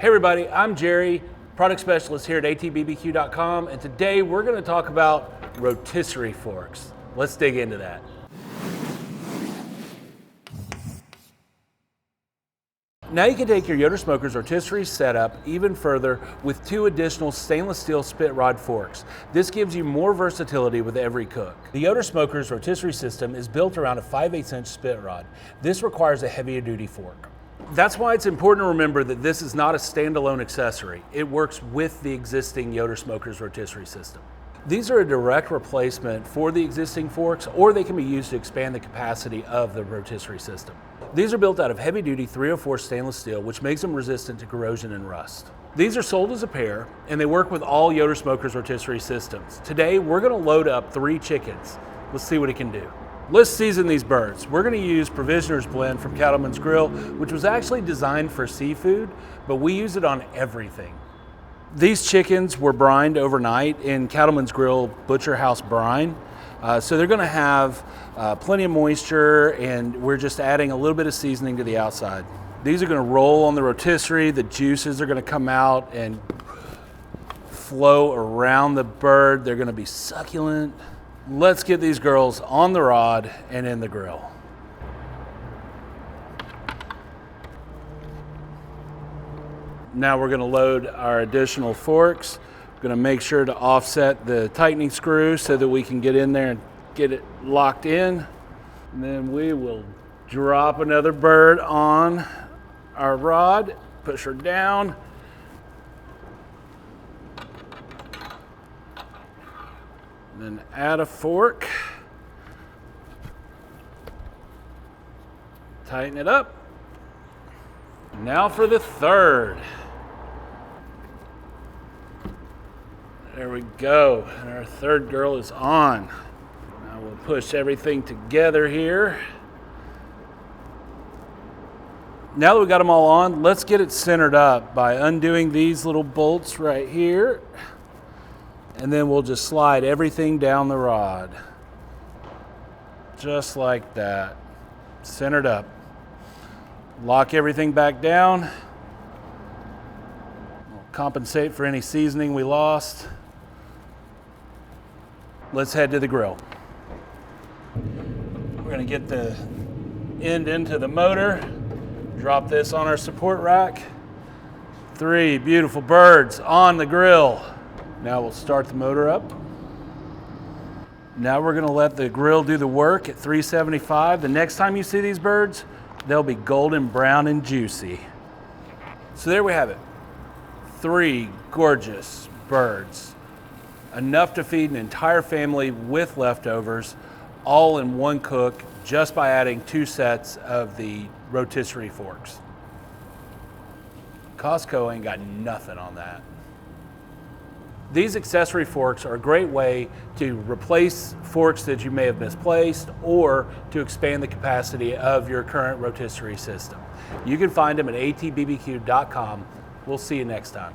Hey everybody, I'm Jerry, product specialist here at atbbq.com, and today we're going to talk about rotisserie forks. Let's dig into that. Now you can take your Yoder Smokers rotisserie setup even further with two additional stainless steel spit rod forks. This gives you more versatility with every cook. The Yoder Smokers rotisserie system is built around a 5/8" spit rod. This requires a heavier duty fork. That's why it's important to remember that this is not a standalone accessory. It works with the existing Yoder Smokers rotisserie system. These are a direct replacement for the existing forks, or they can be used to expand the capacity of the rotisserie system. These are built out of heavy-duty 304 stainless steel, which makes them resistant to corrosion and rust. These are sold as a pair, and they work with all Yoder Smokers rotisserie systems. Today, we're going to load up 3 chickens. Let's see what it can do. Let's season these birds. We're going to use Provisioner's Blend from Cattleman's Grill, which was actually designed for seafood, but we use it on everything. These chickens were brined overnight in Cattleman's Grill Butcher House brine. So they're going to have plenty of moisture, and we're just adding a little bit of seasoning to the outside. These are going to roll on the rotisserie. The juices are going to come out and flow around the bird. They're going to be succulent. Let's get these girls on the rod and in the grill. Now we're going to load our additional forks. We're going to make sure to offset the tightening screw so that we can get in there and get it locked in. And then we will drop another bird on our rod, push her down. Then add a fork, tighten it up. Now for the third. There we go, and our third girl is on. Now we'll push everything together here. Now that we've got them all on, let's get it centered up by undoing these little bolts right here. And then we'll just slide everything down the rod. Just like that. Centered up. Lock everything back down. We'll compensate for any seasoning we lost. Let's head to the grill. We're going to get the end into the motor. Drop this on our support rack. 3 beautiful birds on the grill. Now we'll start the motor up. Now we're going to let the grill do the work at 375. The next time you see these birds, they'll be golden brown and juicy. So there we have it. 3 gorgeous birds. Enough to feed an entire family with leftovers, all in one cook, just by adding 2 sets of the rotisserie forks. Costco ain't got nothing on that. These accessory forks are a great way to replace forks that you may have misplaced or to expand the capacity of your current rotisserie system. You can find them at atbbq.com. We'll see you next time.